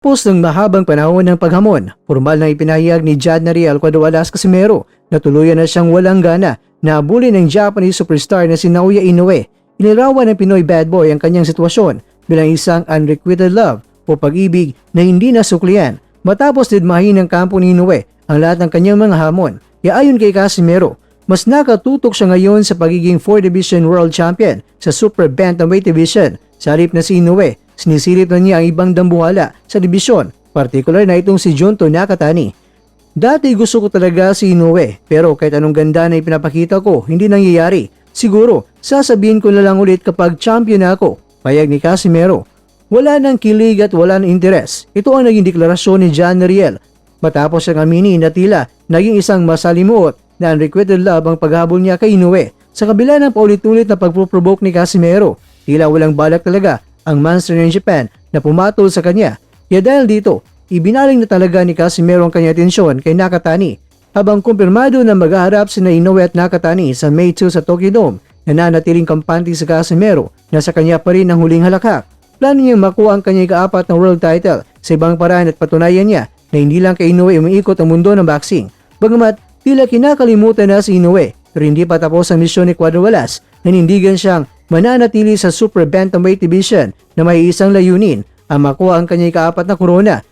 Post ng mahabang panahon ng paghamon, formal na ipinahayag ni Jadnary Alcuado-Alas Casimero na tuluyan na siyang walang gana na habulin ng Japanese superstar na si Naoya Inoue. Inilarawan ng Pinoy bad boy ang kanyang sitwasyon bilang isang unrequited love o pag-ibig na hindi nasuklian. Matapos didmahin ng kampo ni Inoue ang lahat ng kanyang mga hamon. Ayon kay Casimero, mas nakatutok siya ngayon sa pagiging 4 Division World Champion sa Super Bantamweight Division. Sa halip na si Inoue, sinisilip na niya ang ibang dambuhala sa dibisyon, partikular na itong si Junto Nakatani. Dati gusto ko talaga si Inoue, pero kahit anong ganda na ipinapakita ko, hindi nangyayari. Siguro, sasabihin ko na lang ulit kapag champion na ako, payag ni Casimero. Wala nang kilig at wala nang interes. Ito ang naging deklarasyon ni John Riel. Matapos siyang aminin na tila naging isang masalimuot na unrequited love ang paghabol niya kay Inoue. Sa kabila ng paulit-ulit na pagproprovoke ni Casimero, tila walang balak talaga ang monster in Japan na pumatol sa kanya. Kaya dahil dito, ibinaling na talaga ni Casimero ang kanyang atensyon kay Nakatani. Habang kumpirmado na maghaharap sina Inoue at Nakatani sa May 2 sa Tokyo Dome, nananatiling kampante si Casimero na sa kanya pa rin ang huling halakhak. Plano niyang makuha ang kanyang ikaapat na world title sa ibang paraan at patunayan niya na hindi lang kay Inoue umiikot ang mundo ng boxing. Bagamat tila kinakalimutan na si Inoue, pero hindi pa tapos ang misyon ni Cuadro-Alas. Nanindigan siyang mananatili sa Super Bantamweight Division na may isang layunin ang makuha ang kanyang ikaapat na korona